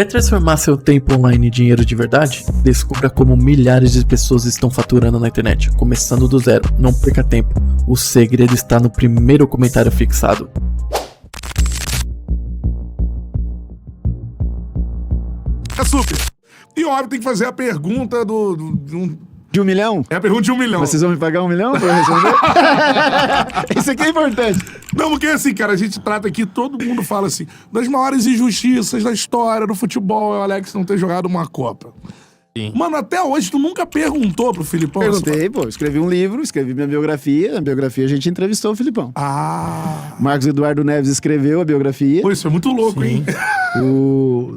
Quer transformar seu tempo online em dinheiro de verdade? Descubra como milhares de pessoas estão faturando na internet, começando do zero. Não perca tempo. O segredo está no primeiro comentário fixado. É super. E óbvio, tem que fazer a pergunta De 1 milhão? É a pergunta de 1 milhão. Vocês vão me pagar 1 milhão pra eu responder? Isso aqui é importante. Não, porque assim, cara, a gente trata aqui, todo mundo fala assim, das maiores injustiças da história do futebol é o Alex não ter jogado uma Copa. Sim. Mano, até hoje tu nunca perguntou pro Filipão? Perguntei, pô. Escrevi um livro, escrevi minha biografia. Na biografia a gente entrevistou o Filipão. Ah. Marcos Eduardo Neves escreveu a biografia. Pô, isso é muito louco, hein?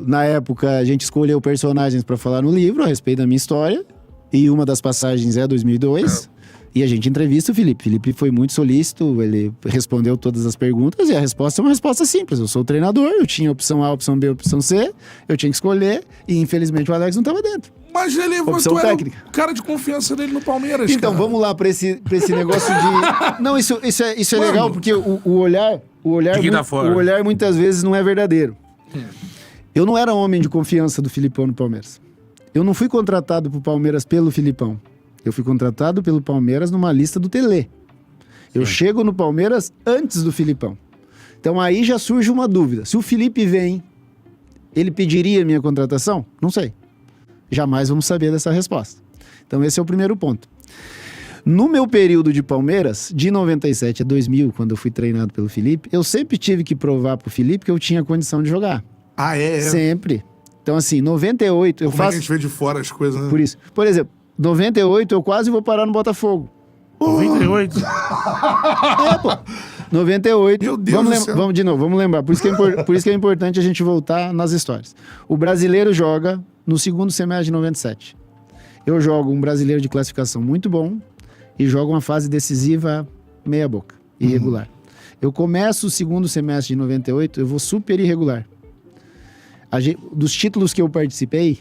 Na época, a gente escolheu personagens pra falar no livro a respeito da minha história. E uma das passagens é 2002. E a gente entrevista o Felipe. Felipe foi muito solícito, ele respondeu todas as perguntas. E a resposta é uma resposta simples. Eu sou o treinador, eu tinha opção A, opção B, opção C. Eu tinha que escolher. E infelizmente o Alex não estava dentro. Mas ele Opção era técnica. o cara de confiança dele no Palmeiras, Então, cara. vamos lá pra esse negócio de... Não, isso é Mano. legal, porque o olhar De quem tá fora. o olhar muitas vezes não é verdadeiro. Eu não era homem de confiança do Filipão no Palmeiras. Eu não fui contratado pro Palmeiras pelo Filipão. Eu fui contratado pelo Palmeiras numa lista do Tele. Eu chego no Palmeiras antes do Filipão. Então aí já surge uma dúvida. Se o Felipe vem, ele pediria minha contratação? Não sei. Jamais vamos saber dessa resposta. Então esse é o primeiro ponto. No meu período de Palmeiras, de 97 a 2000, quando eu fui treinado pelo Felipe, eu sempre tive que provar pro Felipe que eu tinha condição de jogar. Ah, é? Sempre. Então assim, 98 eu Como é que a faço... gente vê de fora as coisas, né? Por isso. Por exemplo, 98 eu quase vou parar no Botafogo. 98. É, pô. 98. Meu Deus do céu. Vamos de novo, vamos lembrar. Por isso que é importante a gente voltar nas histórias. O brasileiro joga no segundo semestre de 97. Eu jogo um brasileiro de classificação muito bom e jogo uma fase decisiva meia boca, irregular. Eu começo o segundo semestre de 98, eu vou super irregular. Dos títulos que eu participei,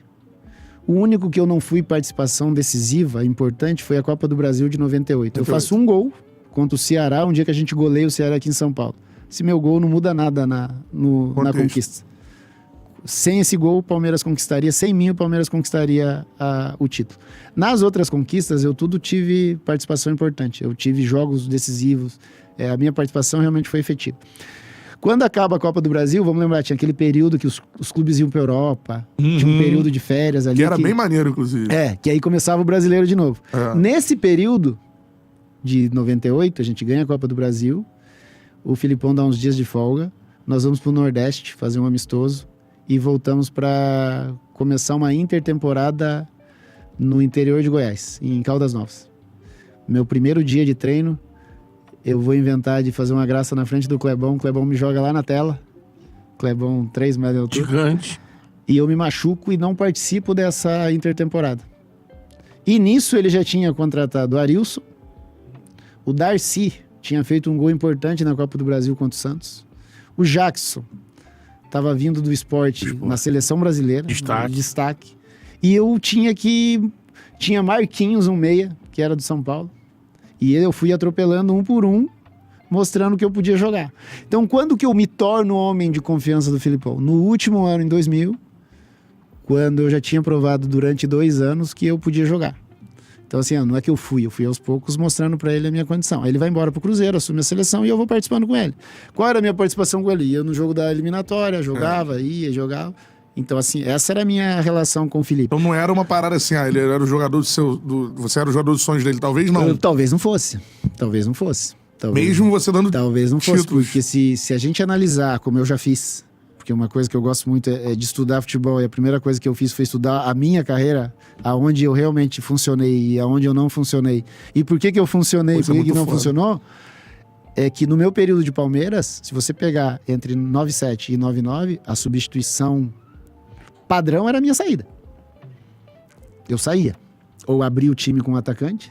o único que eu não fui participação decisiva, importante, foi a Copa do Brasil de 98. Eu faço um gol contra o Ceará, um dia que a gente goleia o Ceará aqui em São Paulo. Esse meu gol não muda nada na conquista. Sem esse gol, o Palmeiras conquistaria. Sem mim, o Palmeiras conquistaria o título. Nas outras conquistas, eu tudo tive participação importante. Eu tive jogos decisivos. A minha participação realmente foi efetiva. Quando acaba a Copa do Brasil, vamos lembrar, tinha aquele período que os clubes iam pra Europa. Tinha um período de férias ali. Que era bem maneiro, inclusive. Que aí começava o brasileiro de novo. É. Nesse período de 98, a gente ganha a Copa do Brasil. O Filipão dá uns dias de folga. Nós vamos pro Nordeste fazer um amistoso. E voltamos para começar uma intertemporada no interior de Goiás, em Caldas Novas. Meu primeiro dia de treino, eu vou inventar de fazer uma graça na frente do Clebão. O Clebão me joga lá na tela. Clebão, 3 metros de altura. Gigante. E eu me machuco e não participo dessa intertemporada. E nisso ele já tinha contratado o Arilson. O Darcy tinha feito um gol importante na Copa do Brasil contra o Santos. O Jackson estava vindo do esporte na seleção brasileira. Destaque. E eu tinha Marquinhos, um meia, que era do São Paulo. E eu fui atropelando um por um, mostrando que eu podia jogar. Então, quando que eu me torno homem de confiança do Filipão? No último ano, em 2000, quando eu já tinha provado durante 2 anos que eu podia jogar. Então, assim, não é que eu fui aos poucos mostrando pra ele a minha condição. Aí ele vai embora pro Cruzeiro, assume a seleção e eu vou participando com ele. Qual era a minha participação com ele? Ia no jogo da eliminatória, jogava, jogava. Então, assim, essa era a minha relação com o Felipe. Então não era uma parada assim, ele era o jogador você era o jogador dos sonhos dele, talvez não. Talvez não fosse. Mesmo você dando Talvez não fosse, títulos. porque se a gente analisar, como eu já fiz, porque uma coisa que eu gosto muito é de estudar futebol, e a primeira coisa que eu fiz foi estudar a minha carreira, aonde eu realmente funcionei e aonde eu não funcionei. E por que eu funcionei e por que não funcionou? É que no meu período de Palmeiras, se você pegar entre 97 e 99, a substituição padrão era a minha saída. Eu saía. Ou abria o time com um atacante,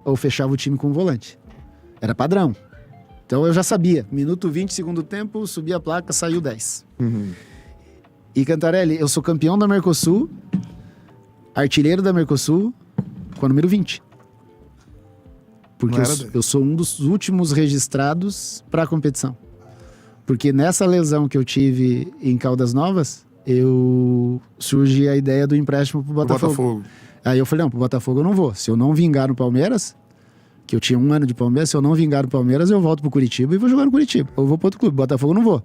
ou fechava o time com um volante. Era padrão. Então eu já sabia. Minuto 20, segundo tempo, subi a placa, saiu 10. E Cantarelli, eu sou campeão da Mercosul, artilheiro da Mercosul, com a número 20. Porque eu sou um dos últimos registrados para a competição. Porque nessa lesão que eu tive em Caldas Novas, surge a ideia do empréstimo pro Botafogo. Aí eu falei, não, pro Botafogo eu não vou. Se eu não vingar no Palmeiras, que eu tinha 1 ano de Palmeiras, se eu não vingar no Palmeiras, eu volto pro Curitiba e vou jogar no Curitiba. Ou vou pro outro clube, Botafogo eu não vou.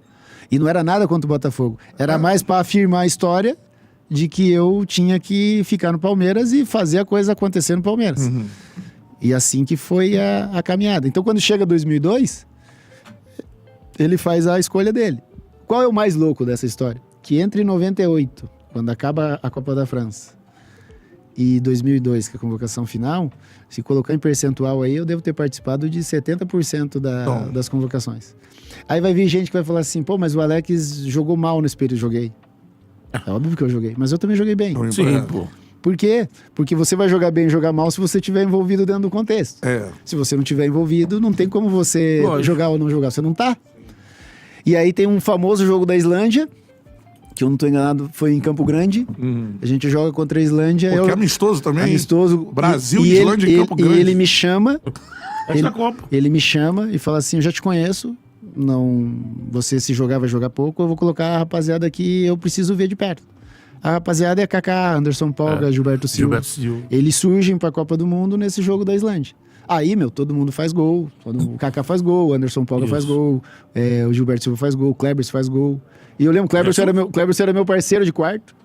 E não era nada contra o Botafogo. Era mais pra afirmar a história de que eu tinha que ficar no Palmeiras e fazer a coisa acontecer no Palmeiras. E assim que foi a caminhada. Então quando chega 2002, ele faz a escolha dele. Qual é o mais louco dessa história? Que entre 98, quando acaba a Copa da França, e 2002, que é a convocação final, se colocar em percentual aí, eu devo ter participado de 70% das convocações. Aí vai vir gente que vai falar assim, pô, mas o Alex jogou mal nesse período. Joguei. É óbvio que eu joguei, mas eu também joguei bem. Sim, pô. Por quê? Porque você vai jogar bem e jogar mal se você estiver envolvido dentro do contexto. Se você não estiver envolvido, não tem como você jogar ou não jogar. Você não tá. E aí tem um famoso jogo da Islândia, que eu não tô enganado, foi em Campo Grande. A gente joga contra a Islândia. Porque é amistoso também. Amistoso. Brasil e Islândia em Campo Grande. E ele me chama. Ele me chama e fala assim, eu já te conheço. Não, você se jogar vai jogar pouco. Eu vou colocar a rapaziada que eu preciso ver de perto. A rapaziada é Kaká, Anderson Polga, Gilberto Silva. Eles surgem pra Copa do Mundo nesse jogo da Islândia. Aí, todo mundo faz gol. O Kaká faz gol, o Anderson Polga faz gol, o Gilberto Silva faz gol, o Kleber faz gol. E eu lembro, o Kleber era meu parceiro de quarto.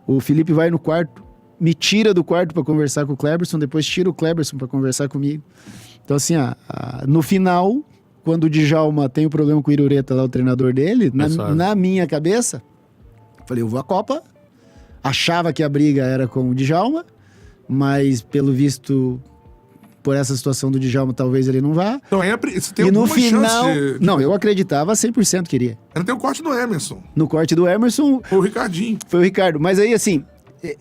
O Felipe vai no quarto, me tira do quarto pra conversar com o Kleberson, depois tira o Kleberson pra conversar comigo. Então, assim, no final, quando o Djalma tem o problema com o Irureta lá, o treinador dele, na minha cabeça, falei, eu vou à Copa. Achava que a briga era com o Djalma, mas pelo visto, por essa situação do Djalma, talvez ele não vá. Então, você tem e no alguma final, chance de... Não, eu acreditava 100% que iria. Ainda tem o corte do Emerson. No corte do Emerson... Foi o Ricardinho. Foi o Ricardo. Mas aí, assim,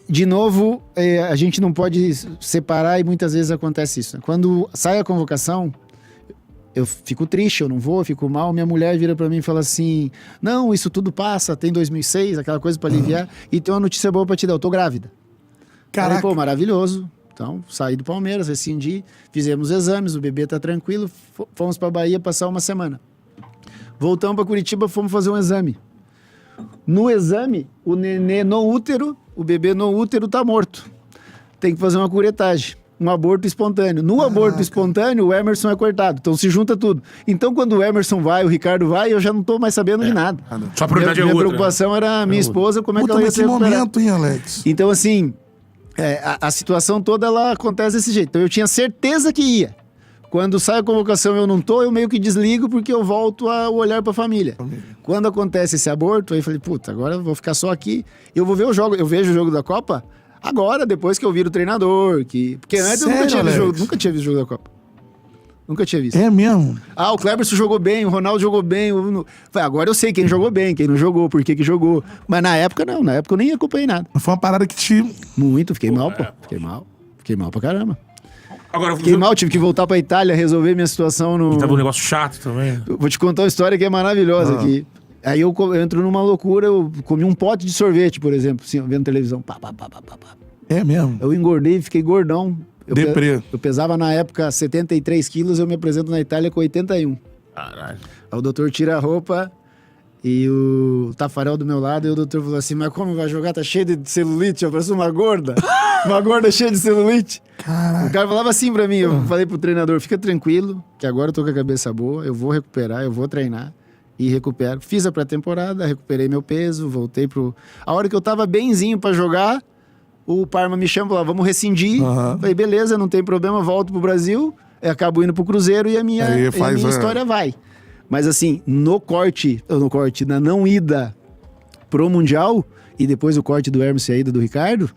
de novo, a gente não pode separar e muitas vezes acontece isso. Quando sai a convocação, eu fico triste, eu não vou, eu fico mal. Minha mulher vira pra mim e fala assim, não, isso tudo passa, tem 2006, aquela coisa pra aliviar. E tem uma notícia boa pra te dar, eu tô grávida. Caraca. Aí, pô, maravilhoso. Então, saí do Palmeiras, rescindi, fizemos exames, o bebê tá tranquilo, fomos pra Bahia passar uma semana. Voltamos pra Curitiba, fomos fazer um exame. No exame, o nenê no útero, o bebê no útero tá morto. Tem que fazer uma curetagem, um aborto espontâneo. No aborto espontâneo, o Emerson é cortado, então se junta tudo. Então, quando o Emerson vai, o Ricardo vai, eu já não tô mais sabendo de nada. Só a prioridade minha outra, preocupação era a minha esposa, como é que ela ia se recuperar. momento, hein, Alex? Então, assim... a situação toda, ela acontece desse jeito. Então eu tinha certeza que ia. Quando sai a convocação eu não tô, eu meio que desligo porque eu volto a olhar pra família. Quando acontece esse aborto, aí eu falei, puta, agora eu vou ficar só aqui. Eu vou ver o jogo, eu vejo o jogo da Copa agora, depois que eu viro o treinador. Porque antes eu nunca tinha visto o jogo da Copa. Nunca tinha visto. É mesmo? O Kleberson jogou bem, o Ronaldo jogou bem. Agora eu sei quem jogou bem, quem não jogou, por que jogou. Mas na época não, na época eu nem acompanhei nada. Foi uma parada que te... Muito, fiquei mal, pô. Fiquei mal pra caramba. Agora, Fiquei mal, tive que voltar pra Itália, resolver minha situação no... Tava um negócio chato também. Vou te contar uma história que é maravilhosa aqui. Aí eu entro numa loucura, eu comi um pote de sorvete, por exemplo, assim, vendo televisão. É mesmo? Eu engordei e fiquei gordão. Deprê. Eu pesava na época 73 quilos, eu me apresento na Itália com 81. Caralho. Aí o doutor tira a roupa e o Tafarel do meu lado, e o doutor falou assim, mas como vai jogar? Tá cheio de celulite, eu pareço uma gorda. Uma gorda cheia de celulite. Caraca. O cara falava assim pra mim, eu falei pro treinador, fica tranquilo, que agora eu tô com a cabeça boa, eu vou recuperar, eu vou treinar e recupero. Fiz a pré-temporada, recuperei meu peso, voltei pro... A hora que eu tava benzinho pra jogar, o Parma me chama e falou, vamos rescindir. Falei, beleza, não tem problema, volto pro Brasil, acabo indo pro Cruzeiro e a minha história vai. Mas assim, na não ida pro Mundial, e depois o corte do Emerson e a ida do Ricardo,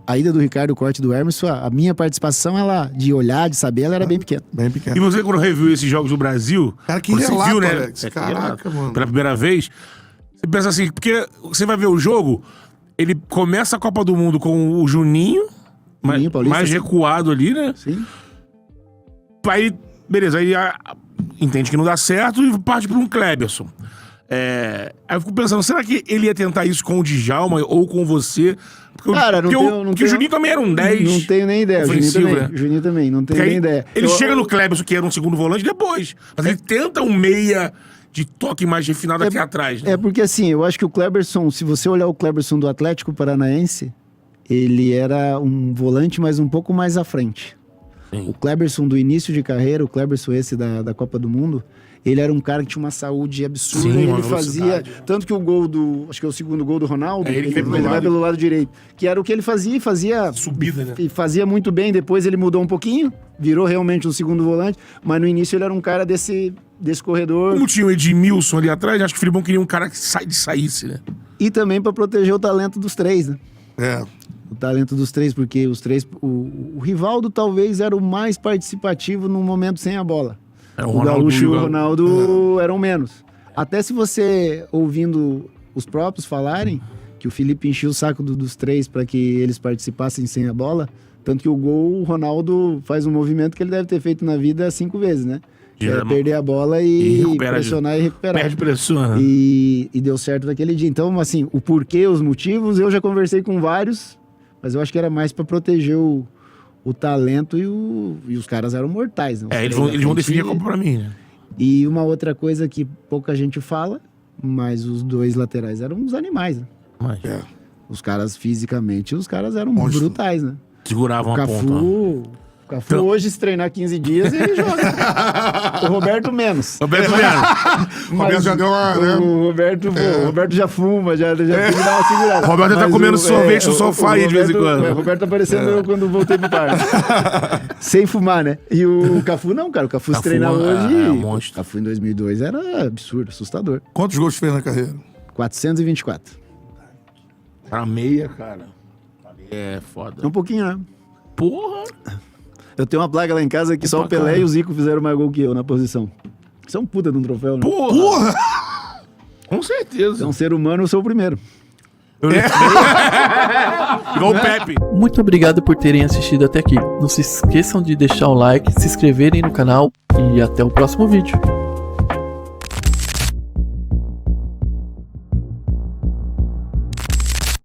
a ida do Ricardo e o corte do Emerson, a minha participação, de olhar, de saber, ela era bem pequena. Bem pequena. E você, quando reviu esses jogos do Brasil... Cara, que relato, viu, né? Alex. Caraca, mano. Pela primeira vez, você pensa assim, porque você vai ver o jogo, ele começa a Copa do Mundo com o Juninho mais recuado ali, né? Sim. Aí, beleza, aí entende que não dá certo e parte para um Kleberson. Aí eu fico pensando, será que ele ia tentar isso com o Djalma ou com você? Porque cara, o Juninho também era um 10. Não tenho nem ideia. Juninho também, não tenho nem ideia. Ele chega no Kleberson, que era um segundo volante, depois. Mas ele tenta um meia de toque mais refinado aqui atrás, né? É porque assim, eu acho que o Kleberson, se você olhar o Kleberson do Atlético Paranaense, ele era um volante, mas um pouco mais à frente. Sim. O Kleberson do início de carreira, o Kleberson esse da Copa do Mundo, ele era um cara que tinha uma saúde absurda. Sim, uma ele fazia. velocidade. Tanto que o gol do. Acho que é o segundo gol do Ronaldo. É, ele ele foi pelo vai lado. pelo lado direito. Que era o que ele fazia e fazia. Subida, né? E fazia muito bem. Depois ele mudou um pouquinho, virou realmente um segundo volante. Mas no início ele era um cara desse corredor. Como tinha o Edmilson ali atrás, acho que o Filipão queria um cara que saísse, né? E também para proteger o talento dos três, né? É. O talento dos três, porque os três. O Rivaldo talvez era o mais participativo no momento sem a bola. É, O Gaúcho e o Ronaldo eram menos. Até se você, ouvindo os próprios falarem, que o Felipe enchia o saco dos três para que eles participassem sem a bola, tanto que o gol, o Ronaldo faz um movimento que ele deve ter feito na vida 5 vezes, né? Que é perder a bola e pressionar e recuperar. Perde pressão, né? E deu certo naquele dia. Então, assim, o porquê, os motivos, eu já conversei com vários, mas eu acho que era mais para proteger o talento e os caras eram mortais. Né? Eles vão definir a Copa pra mim, né? E uma outra coisa que pouca gente fala, mas os dois laterais eram uns animais, né? Mas Os caras, fisicamente, os caras eram Monstro. brutais, né? seguravam a ponta. O Cafu hoje, se treinar 15 dias, ele joga. O Roberto menos. Roberto Melo. O Roberto já deu uma, né? O Roberto já fuma, já tem que dar uma segurada. O Roberto tá Mas comendo sorvete no sofá aí de vez em quando. O Roberto tá parecendo eu quando voltei pro parque. Sem fumar, né? E o Cafu não, cara. O Cafu se treinar hoje... é um monstro. O Cafu em 2002 era absurdo, assustador. Quantos gols fez na carreira? 424. Pra meia, cara. É foda. É um pouquinho, né? Porra! Eu tenho uma placa lá em casa que só o Pelé e o Zico fizeram mais gol que eu na posição. Isso é um puta de um troféu, né? Porra! Com certeza. É um ser humano, eu sou o primeiro. Igual o Pepe. Muito obrigado por terem assistido até aqui. Não se esqueçam de deixar o like, se inscreverem no canal e até o próximo vídeo.